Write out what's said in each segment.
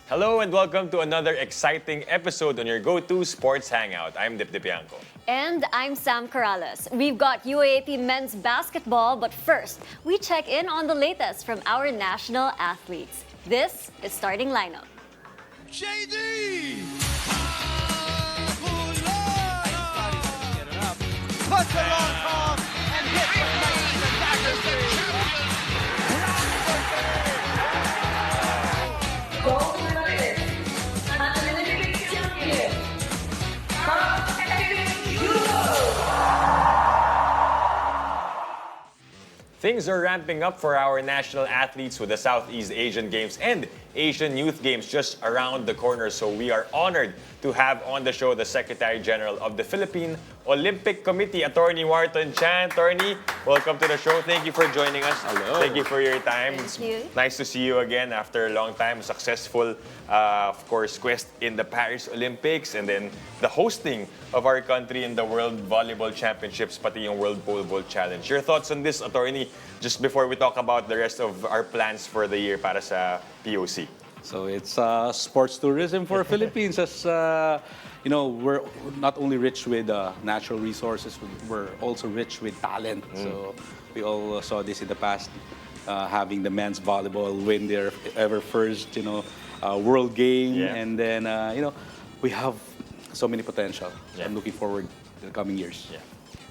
Hello and welcome to another exciting episode on your go-to sports hangout. I'm Dip Dipianco. And I'm Sam Corrales. We've got UAAP men's basketball, but first, we check in on the latest from our national athletes. This is Starting Lineup. JD! Puts it on top and hits it nice and dagger three. Gold medalist and Olympic champion from Europe. Things are ramping up for our national athletes with the Southeast Asian Games and Asian Youth Games just around the corner. So we are honored to have on the show the Secretary-General of the Philippine Olympic Committee, Attorney Wharton Chan. Attorney, welcome to the show. Thank you for joining us. Hello. Thank you for your time. Thank you. Nice to see you again after a long time. Successful, of course, quest in the Paris Olympics and then the hosting of our country in the World Volleyball Championships, pati yung World Pole Vault Challenge. Your thoughts on this, Attorney, just before we talk about the rest of our plans for the year para sa POC? So it's sports tourism for Philippines. As you know, we're not only rich with natural resources, we're also rich with talent. So we all saw this in the past, having the men's volleyball win their ever first, world game, and then we have so many potential. I'm looking forward to the coming years. Yeah.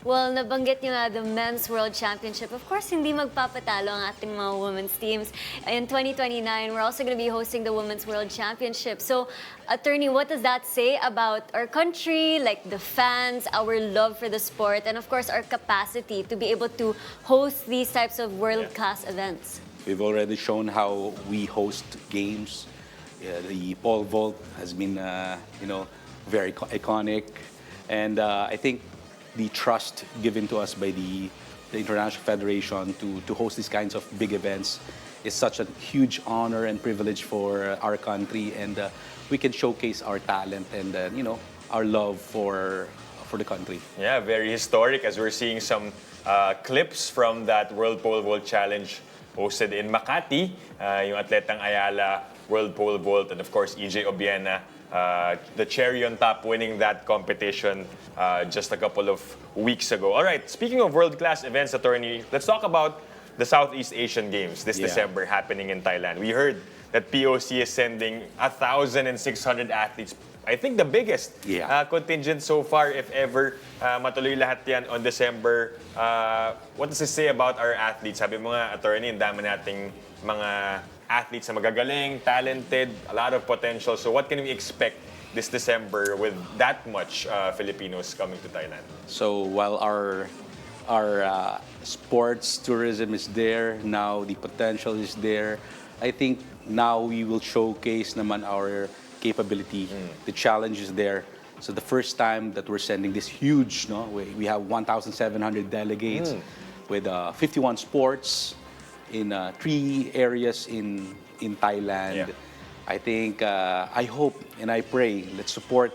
Well, nabanggit nyo nga the Men's World Championship. Of course, hindi magpapatalo ang ating mga women's teams. In 2029, we're also going to be hosting the Women's World Championship. So, Attorney, what does that say about our country, like the fans, our love for the sport, and of course, our capacity to be able to host these types of world-class events? We've already shown how we host games. The pole vault has been, very iconic. And I think the trust given to us by the International Federation to host these kinds of big events is such a huge honor and privilege for our country, and we can showcase our talent and our love for the country. Yeah, very historic as we're seeing some clips from that World Pole Vault Challenge hosted in Makati, yung Atletang Ayala World Pole Vault, and of course EJ Obiena, the cherry on top, winning that competition just a couple of weeks ago. All right, speaking of world-class events, Attorney, let's talk about the Southeast Asian Games this December happening in Thailand. We heard that POC is sending 1,600 athletes. I think the biggest contingent so far, if ever. Matuloy lahat yan on December. What does it say about our athletes? Sabi mo nga, Attorney, ang dami nating mga athletes na magagaling, talented, a lot of potential. So what can we expect this December with that much Filipinos coming to Thailand? So while our sports tourism is there, now the potential is there, I think now we will showcase naman our capability. The challenge is there. So the first time that we're sending this huge, we have 1,700 delegates with 51 sports in 3 areas in Thailand. I think, I hope and I pray, let's support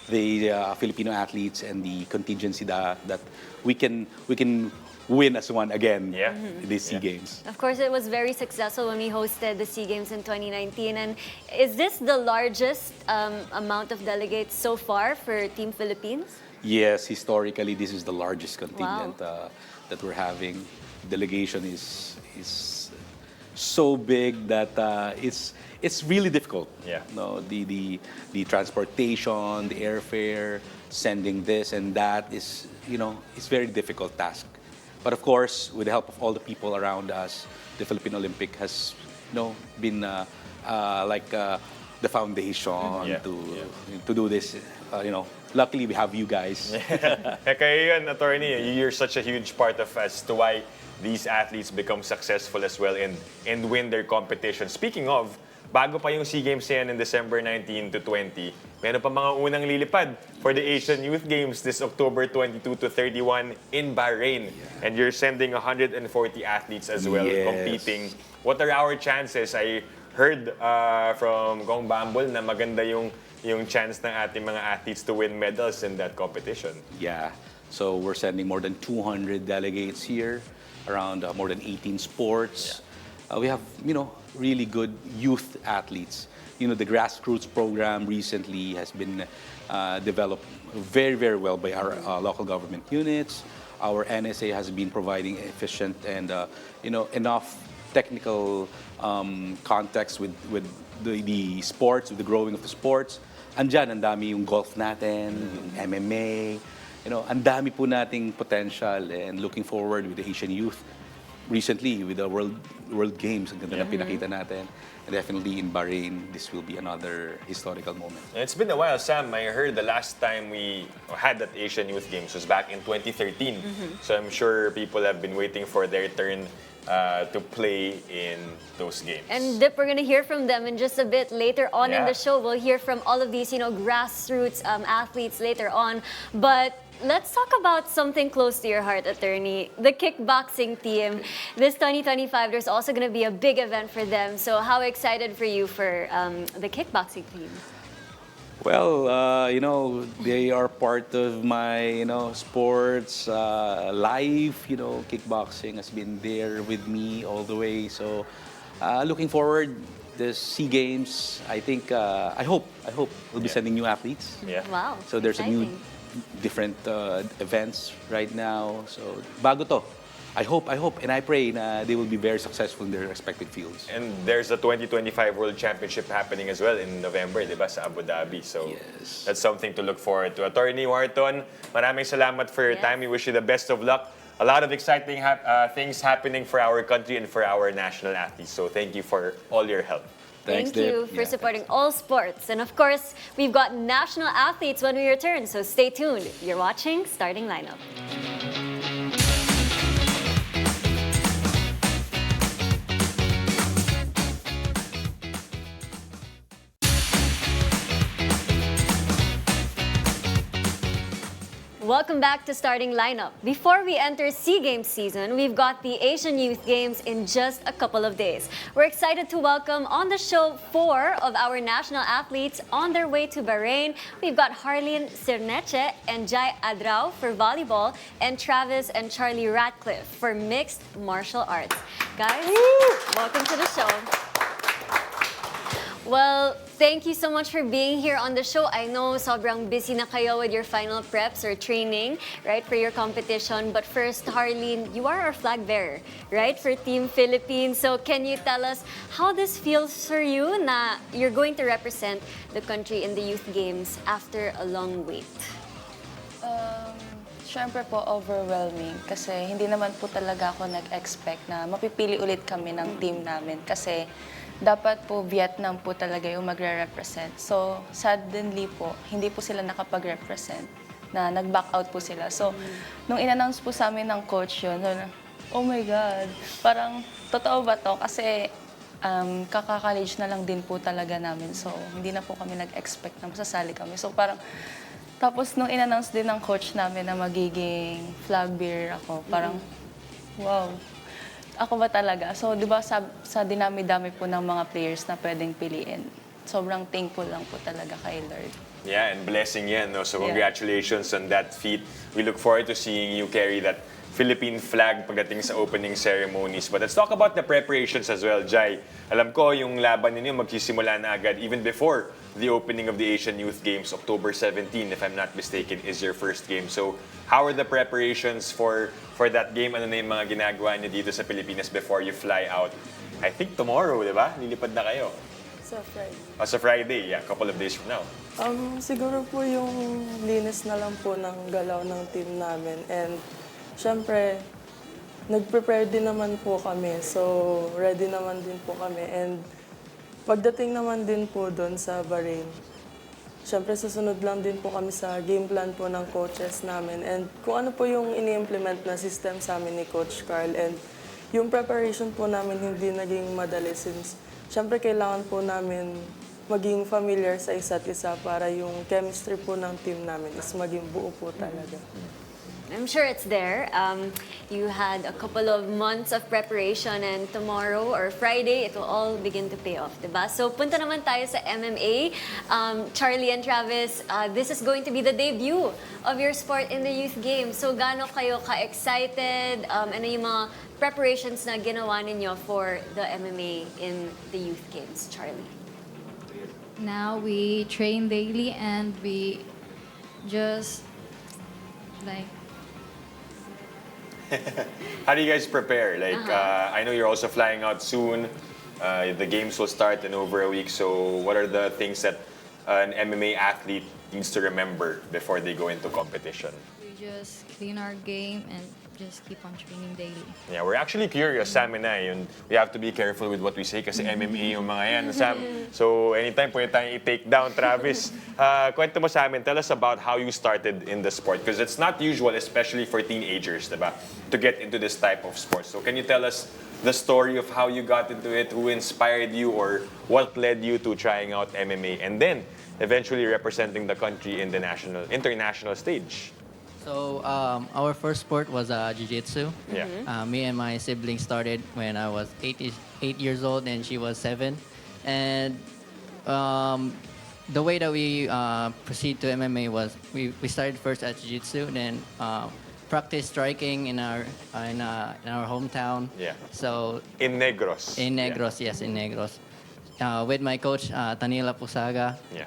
the Filipino athletes and the contingency that we can win as one again these SEA Games. Of course, it was very successful when we hosted the SEA Games in 2019. And is this the largest amount of delegates so far for Team Philippines? Yes, historically, this is the largest contingent that we're having. Delegation is so big that it's really difficult. The transportation, the airfare, sending this and that is it's very difficult task. But of course, with the help of all the people around us, the Philippine Olympic has been like the foundation to do this. Luckily we have you guys. Kaya yun, Attorney, you're such a huge part of as to why these athletes become successful as well and win their competition. Speaking of, bago pa yung SEA Games yan in December 19 to 20, meron pa mga unang lilipad for the Asian Youth Games this October 22 to 31 in Bahrain. And you're sending 140 athletes as well competing. What are our chances? I heard from Gong Bambol na maganda yung chance ng ating mga athletes to win medals in that competition. Yeah. So we're sending more than 200 delegates here, around more than 18 sports. We have, really good youth athletes. the grassroots program recently has been developed very, very well by our local government units. Our NSA has been providing efficient and enough technical context with the sports, with the growing of the sports. Andyan, ang dami yung golf natin, yung MMA. Ang dami po nating potential and looking forward with the Asian youth. Recently, with the World Games, ang ganda na pinakita natin. And definitely in Bahrain, this will be another historical moment. It's been a while, Sam. I heard the last time we had that Asian Youth Games was back in 2013. So I'm sure people have been waiting for their turn to play in those games. And Dip, we're going to hear from them in just a bit later on in Yeah. the show. We'll hear from all of these, grassroots athletes later on. But let's talk about something close to your heart, attorney. The kickboxing team. This 2025, there's also going to be a big event for them. So how excited for you for the kickboxing team? Well, they are part of my, sports life. Kickboxing has been there with me all the way. So, looking forward the SEA Games. I think, I hope we'll be sending new athletes. Yeah. Wow. So there's a new, exciting. different events right now. So bago to. I hope, and I pray na they will be very successful in their respective fields. And there's a 2025 World Championship happening as well in November, di ba, sa Abu Dhabi. So Yes. that's something to look forward to. Attorney Wharton, maraming salamat for your Yes. time. We wish you the best of luck. A lot of exciting things happening for our country and for our national athletes. So thank you for all your help. Thanks, Thank you Dip. for Yeah, supporting all sports. And of course, we've got national athletes when we return, so stay tuned. You're watching Starting Lineup. Welcome back to Starting Lineup. Before we enter SEA Games season, we've got the Asian Youth Games in just a couple of days. We're excited to welcome on the show 4 of our national athletes on their way to Bahrain. We've got Harlyn Serneche and Jai Adrao for volleyball, and Travis and Charlie Ratcliff for mixed martial arts. Guys, welcome to the show. Well, thank you so much for being here on the show. I know sobrang busy na kayo with your final preps or training, right, for your competition. But first, Harlyn, you are our flag bearer, right, for Team Philippines. So can you tell us how this feels for you na you're going to represent the country in the Youth Games after a long wait? Siyempre po overwhelming kasi hindi naman po talaga ako nag-expect na mapipili ulit kami ng team namin kasi dapat po Vietnam po talaga yung magre-represent. So, suddenly po, hindi po sila nakapag-represent na nag-back out po sila. So, nung in-announce po sa amin ng coach yun, oh my God, parang totoo ba to? Kasi kaka-college na lang din po talaga namin. So, hindi na po kami nag-expect na masasali kami. So, parang tapos nung in-announce din ng coach namin na magiging flag bearer ako, parang wow. Ako ba talaga? So, di ba sa dinami-dami po ng mga players na pwedeng piliin, sobrang thankful lang po talaga kay Lord. Yeah, and blessing yan. No? So Yeah. congratulations on that feat. We look forward to seeing you carry that Philippine flag pagdating sa opening ceremonies. But let's talk about the preparations as well, Jai. Alam ko, yung laban ninyo magsisimula na agad even before the opening of the Asian Youth Games. October 17, if I'm not mistaken, is your first game. So how are the preparations for that game? Ano na yung mga ginagawa niyo dito sa Pilipinas before you fly out? I think tomorrow, di ba? Lilipad na kayo. Sa Friday. Sa Friday, yeah, a couple of days from now. Siguro po yung linis na lang po ng galaw ng team namin. And syempre, nag-prepare din naman po kami. So, ready naman din po kami. And pagdating naman din po doon sa Bahrain, syempre susunod lang din po kami sa game plan po ng coaches namin. And kung ano po yung ini-implement na system sa amin ni Coach Carl. And yung preparation po namin hindi naging madali since syempre kailangan po namin maging familiar sa isa't isa para yung chemistry po ng team namin is maging buo po talaga. I'm sure it's there. You had a couple of months of preparation and tomorrow or Friday, it will all begin to pay off, diba? So punta naman tayo sa MMA. Charlie and Travis, this is going to be the debut of your sport in the Youth Games. So gaano kayo ka-excited? Ano yung mga preparations na ginawa ninyo for the MMA in the Youth Games, Charlie? now we train daily and we just like How do you guys prepare? Like, I know you're also flying out soon. The games will start in over a week. So, what are the things that an MMA athlete needs to remember before they go into competition? we just clean our game and just keep on training daily. Yeah, we're actually curious, Sam and I. Yun, we have to be careful with what we say kasi MMA yung mga yan, Sam. So, anytime pwede tayong i-take down, Travis. Kwento mo sa amin, tell us about how you started in the sport. Because it's not usual, especially for teenagers, diba, to get into this type of sport. So, can you tell us the story of how you got into it, who inspired you, or what led you to trying out MMA, and then eventually representing the country in the international stage? So our first sport was jiu-jitsu. Yeah. Me and my siblings started when I was 8 years old and she was 7. And the way that we proceed to MMA was we started first at jiu-jitsu, then practice striking in our hometown. Yeah. So In Negros. in Negros, yes, in Negros, with my coach Tanila Pusaga. Yeah.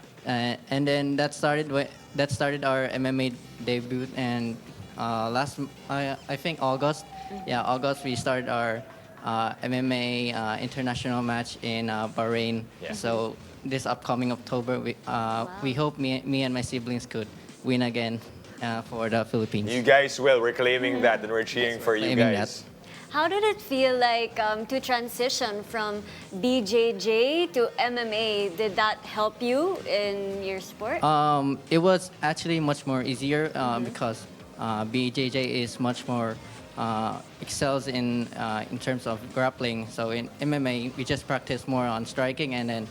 And then that started our MMA debut, and I think August, August we started our MMA international match in Bahrain. Yeah. So this upcoming October, we hope me and my siblings could win again for the Philippines. You guys will. We're claiming that and we're cheering for you Claiming guys. How did it feel like to transition from BJJ to MMA? Did that help you in your sport? It was actually much more easier because BJJ is much more excels in terms of grappling. So in MMA, we just practice more on striking and then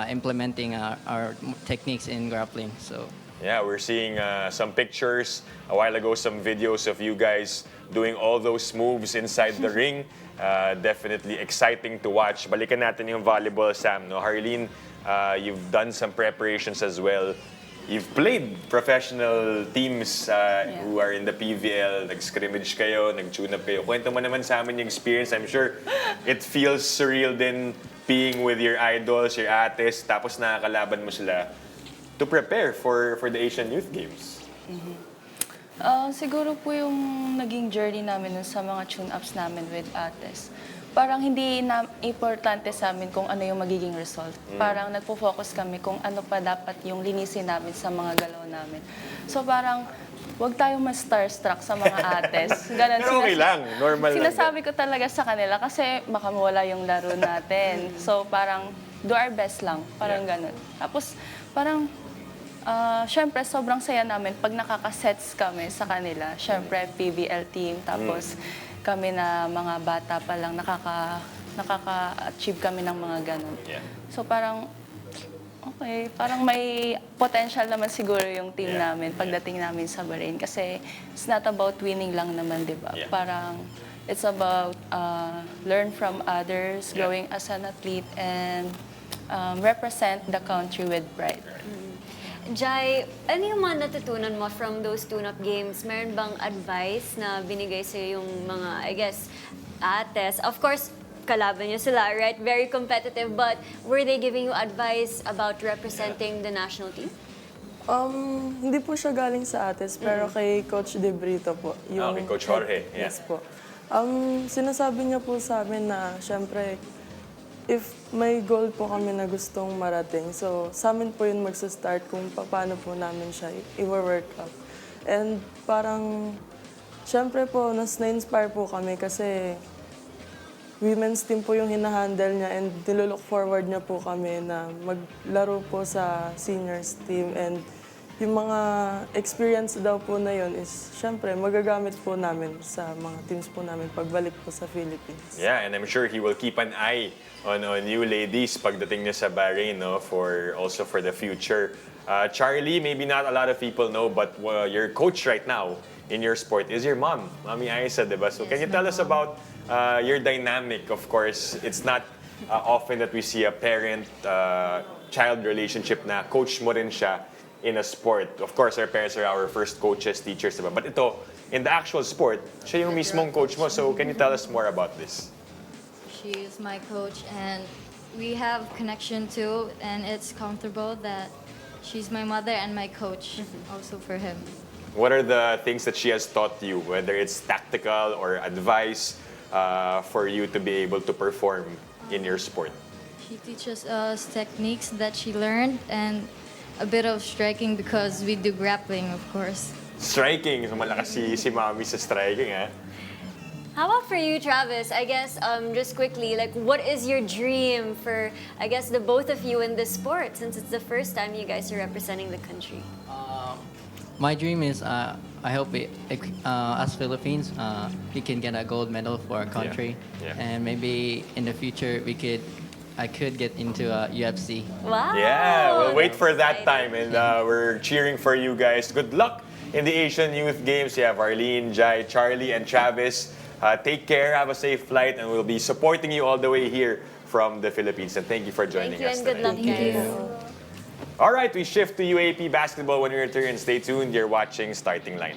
implementing our techniques in grappling. So. Yeah, we're seeing some pictures a while ago, some videos of you guys doing all those moves inside the ring. Definitely exciting to watch. Balikan natin yung volleyball, Sam. No? Harlyn, you've done some preparations as well. You've played professional teams who are in the PVL. Nag-scrimmage kayo, nag-tune-up kayo. Kwento mo naman sa amin yung experience. I'm sure it feels surreal din being with your idols, your ates, tapos nakakalaban mo sila to prepare for the Asian Youth Games. Siguro po yung naging journey namin nun sa mga tune-ups namin with Ates. Parang hindi na importante sa amin kung ano yung magiging result. Parang nagpo-focus kami kung ano pa dapat yung linisin namin sa mga galaw namin. So parang wag tayong ma-starstruck sa mga Ates. Ganun, Pero okay lang, normal lang. sinasabi ko talaga sa kanila kasi baka mawala yung laro natin. So parang do our best lang. Parang ganun. Tapos parang syempre, sobrang saya namin pag nakaka-sets kami sa kanila. Syempre, PVL team. Tapos, kami na mga bata pa lang nakaka-achieve kami ng mga ganun. Yeah. So, parang, okay, parang may potential naman siguro yung team namin pagdating namin sa Bahrain. Kasi, it's not about winning lang naman, di ba? Yeah. Parang, it's about learn from others, growing as an athlete, and represent the country with pride. Jai, ano yung mga natutunan mo from those tune-up games? Meron bang advice na binigay sa'yo yung mga, I guess, ates? Of course, kalaban niyo sila, right? Very competitive, but were they giving you advice about representing the national team? Hindi po siya galing sa Ates, pero kay Coach De Brito po. Kay Coach Jorge, yeah. Yes po. Sinasabi niya po sa amin na, syempre, if may goal po kami na gustong marating, so sa amin po yun magsa-start kung paano po namin siya i-work up. And parang, syempre po, na-inspire po kami kasi women's team po yung hinahandle niya and nilook forward niya po kami na maglaro po sa seniors team. And yung mga experience daw po na yun is, syempre, magagamit po namin sa mga teams po namin pagbalik po sa Philippines. Yeah, and I'm sure he will keep an eye on you ladies pagdating niya sa Bahrain, no, also for the future. Charlie, maybe not a lot of people know, but your coach right now in your sport is your mom, Mami Aisa, diba? So can you tell us about your dynamic? Of course, it's not often that we see a parent-child relationship na coach mo rin siya in a sport. Of course, our parents are our first coaches, teachers, diba? But ito, in the actual sport, siya yung mismong coach mo. So can you tell us more about this? She is my coach, and we have connection too, and it's comfortable that she's my mother and my coach also for him. What are the things that she has taught you, whether it's tactical or advice, for you to be able to perform in your sport? She teaches us techniques that she learned and a bit of striking because we do grappling, of course. Striking, so malakas si Mami sa striking, ha? How about for you, Travis? I guess just quickly, like, what is your dream for, I guess, the both of you in this sport, since it's the first time you guys are representing the country? My dream is I hope us Philippines we can get a gold medal for our country, Yeah. and maybe in the future I could get into UFC. Wow. Yeah, we'll wait that's for that time, exciting. and we're cheering for you guys. Good luck in the Asian Youth Games. You have Harlyn, Jai, Charlie, and Travis. Take care, have a safe flight, and we'll be supporting you all the way here from the Philippines. And thank you for joining Thank you us and good luck, tonight. guys. All right, we shift to UAP basketball when we return. Stay tuned. You're watching Starting Line.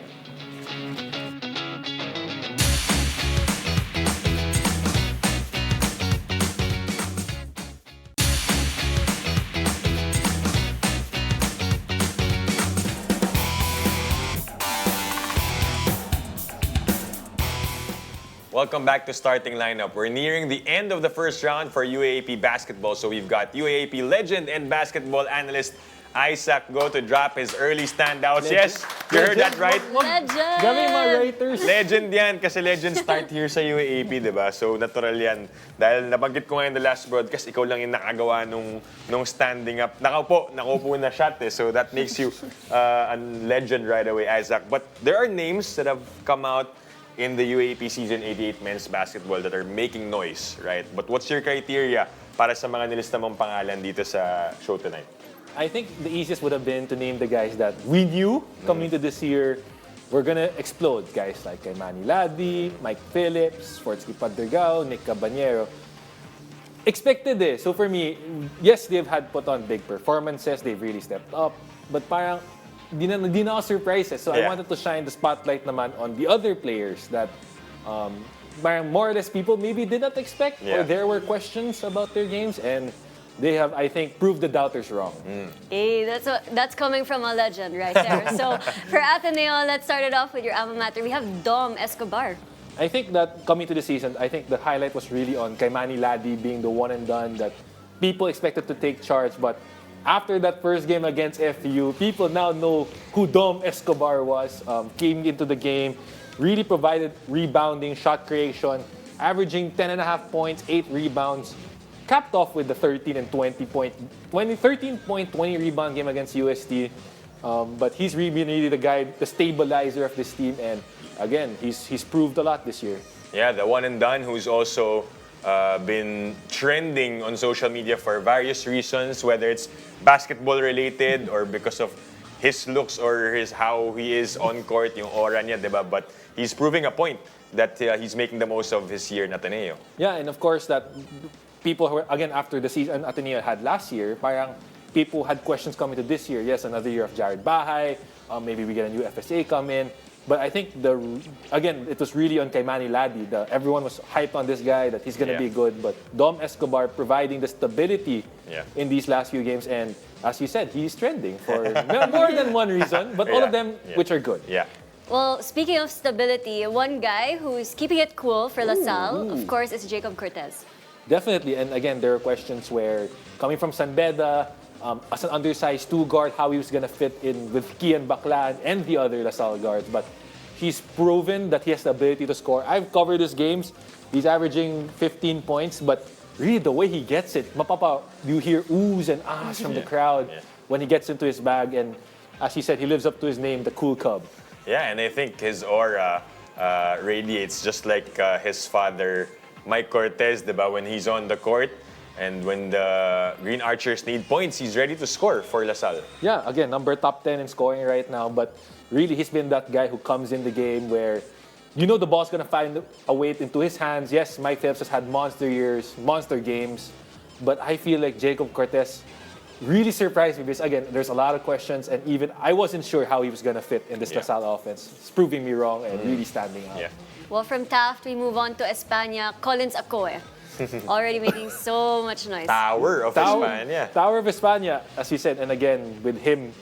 Welcome back to Starting Lineup. We're nearing the end of the first round for UAAP basketball. So we've got UAAP legend and basketball analyst Isaac Go to drop his early standouts. Yes, you heard that right. Legend! Grabe yung mga writers. Legend yan kasi legend start here sa UAAP, di ba? So natural yan. Dahil nabanggit ko ngayon the last broadcast, ikaw lang yung nakagawa nung standing up. Nakaupo na shot eh. So that makes you a legend right away, Isaac. But there are names that have come out in the UAAP Season 88 men's basketball that are making noise, right? But what's your criteria para sa mga nilista mong pangalan dito sa show tonight? I think the easiest would have been to name the guys that we knew coming into this year were gonna explode. Guys like Manny Ladi, Mike Phillips, Fortsky Padragao, Nick Caballero. Expected eh. So for me, yes, they've had put on big performances. They've really stepped up. But parang di na ako surprised eh. So I Yeah. wanted to shine the spotlight naman on the other players that parang more or less people maybe did not expect Yeah. or there were questions about their games and they have, I think, proved the doubters wrong. Hey, that's coming from a legend right there. So for Ateneo, let's start it off with your alma mater. We have Dom Escobar. I think that coming to the season, I think the highlight was really on Manny Ladi being the one and done that people expected to take charge. But after that first game against FU, people now know who Dom Escobar was. Came into the game, really provided rebounding, shot creation, averaging 10.5 points, 8 rebounds. Capped off with the 13 and 20 rebound game against UST. But he's really the guy, the stabilizer of this team. And again, he's proved a lot this year. Yeah, the one and done who's also been trending on social media for various reasons, whether it's basketball related or because of his looks or how he is on court, yung aura niya, diba? But he's proving a point that he's making the most of his year in Ateneo. Yeah, and of course that people who were, again, after the season Ateneo had last year, parang people had questions coming to this year. Yes, another year of Jared Bahay. Maybe we get a new FSA come in. But I think it was really on Manny Ladi. Everyone was hyped on this guy that he's going to Yeah. be good. But Dom Escobar providing the stability Yeah. in these last few games, and as you said, he's trending for more than one reason, but all Yeah. of them Yeah. which are good. Yeah. Well, speaking of stability, one guy who's keeping it cool for LaSalle, of course, is Jacob Cortez. Definitely, and again, there are questions where coming from San Beda, as an undersized 2 guard, how he was going to fit in with Kian Baclan and the other LaSalle guards. But he's proven that he has the ability to score. I've covered his games. He's averaging 15 points, but really the way he gets it, you hear oohs and ahs from the crowd when he gets into his bag. And as he said, he lives up to his name, the Cool Cub. Yeah, and I think his aura radiates just like his father, Mike Cortez, diba? When he's on the court and when the Green Archers need points, he's ready to score for LaSalle. Yeah, again, number top 10 in scoring right now, but really he's been that guy who comes in the game where you know the ball's going to find a way into his hands. Yes, Mike Phillips has had monster years, monster games, but I feel like Jacob Cortez really surprised me because, again, there's a lot of questions and even I wasn't sure how he was going to fit in this LaSalle offense. It's proving me wrong and really standing out. Yeah. Well, from Taft, we move on to España, Collins Acoe. already making so much noise. Tower of España. Tower of España, as you said, and again, with him,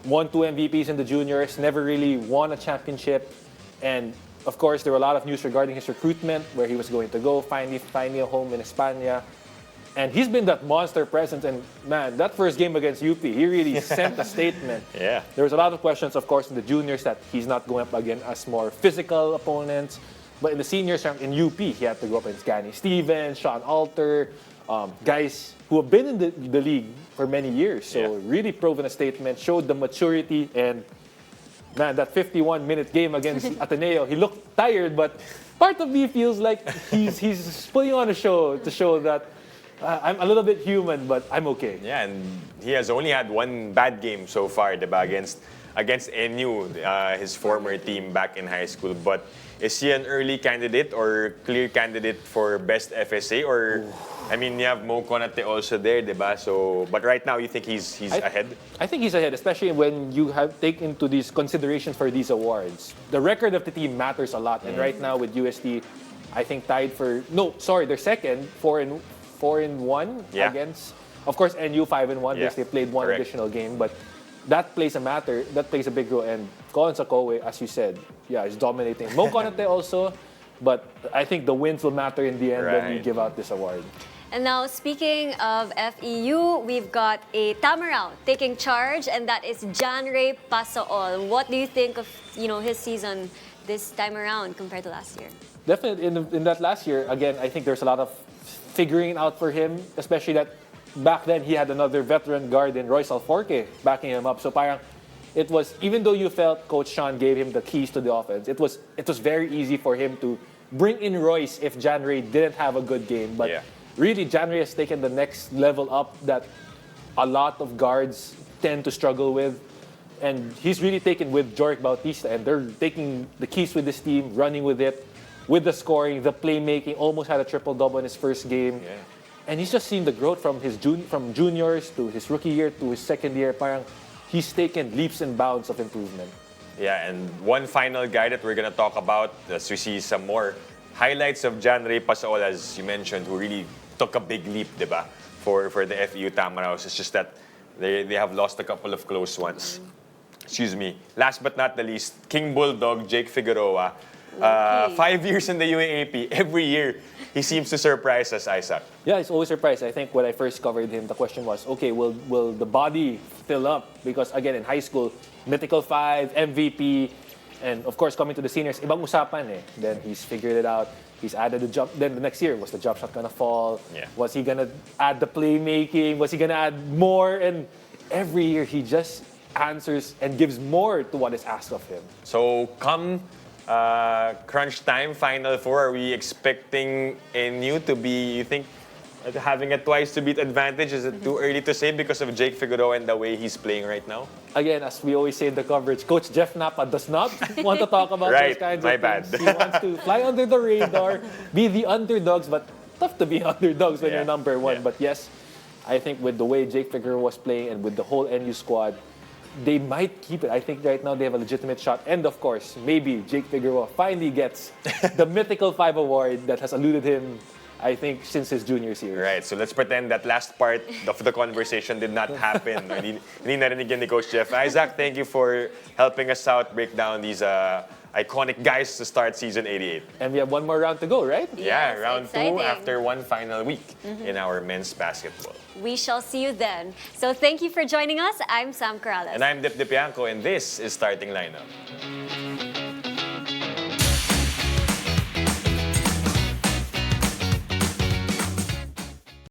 won 2 MVPs in the juniors, never really won a championship. And of course, there were a lot of news regarding his recruitment, where he was going to go, finally a home in España. And he's been that monster presence. And man, that first game against UP, he really sent a statement. Yeah. There was a lot of questions, of course, in the juniors that he's not going up against as more physical opponents. But in the seniors, in UP, he had to go up against Gani Stevens, Sean Alter, guys who have been in the league for many years. So really proven a statement, showed the maturity. And man, that 51-minute game against Ateneo, he looked tired, but part of me feels like he's putting on a show to show that I'm a little bit human, but I'm okay. Yeah, and he has only had one bad game so far, diba, against NU, his former team back in high school. But is he an early candidate or clear candidate for best FSA? Or, I mean, you have Mo Konate also there, diba? So, but right now, you think he's ahead? I think he's ahead, especially when you have taken into these considerations for these awards. The record of the team matters a lot, and right now with UST, I think tied for they're second, 4-1 against. Of course, NU 5-1 because they played one additional game, but that plays a big role. And Colin Sakowe, as you said, is dominating. Mo Konate also, but I think the wins will matter in the end when we give out this award. And now, speaking of FEU, we've got a Tamarao taking charge, and that is Janray Pasaol. What do you think of his season this time around compared to last year? Definitely, in that last year, again, I think there's a lot of figuring it out for him, especially that back then he had another veteran guard in Royce Alforque backing him up. So parang it was, even though you felt Coach Sean gave him the keys to the offense, it was very easy for him to bring in Royce if Janray didn't have a good game. But really, Janray has taken the next level up that a lot of guards tend to struggle with. And he's really taken with Joric Bautista, and they're taking the keys with this team, running with it, with the scoring, the playmaking, almost had a triple-double in his first game. Yeah. And he's just seen the growth from from juniors to his rookie year to his second year. Parang he's taken leaps and bounds of improvement. Yeah, and one final guy that we're going to talk about as we see some more highlights of Janray Pasaol, as you mentioned, who really took a big leap, diba, for the FEU Tamaraos. It's just that they have lost a couple of close ones. Excuse me. Last but not the least, King Bulldog, Jake Figueroa. 5 years in the UAAP, every year he seems to surprise us, Isaac. Yeah, he's always surprised. I think when I first covered him, the question was, okay, will the body fill up? Because again, in high school, Mythical 5, MVP, and of course, coming to the seniors, ibang usapan eh. Then he's figured it out. He's added the jump. Then the next year, was the jump shot gonna fall? Yeah. Was he gonna add the playmaking? Was he gonna add more? And every year, he just answers and gives more to what is asked of him. So come crunch time, Final Four, are we expecting NU to be, you think, having a twice to beat advantage? Is it too early to say because of Jake Figueroa and the way he's playing right now? Again, as we always say in the coverage, Coach Jeff Napa does not want to talk about those kinds of things. He wants to fly under the radar, be the underdogs, but tough to be underdogs when you're number one. Yeah. But yes, I think with the way Jake Figueroa was playing and with the whole NU squad, they might keep it. I think right now they have a legitimate shot. And of course, maybe Jake Figueroa finally gets the Mythical 5 award that has eluded him, I think, since his junior year. Right, so let's pretend that last part of the conversation did not happen. Hindi narinig yan ni Coach Jeff. Isaac, thank you for helping us out, break down these iconic guys to start season 88. And we have one more round to go, right? Yeah, round 2 after one final week in our men's basketball. We shall see you then. So thank you for joining us. I'm Sam Corrales. And I'm Dip Dipianco, and this is Starting Lineup.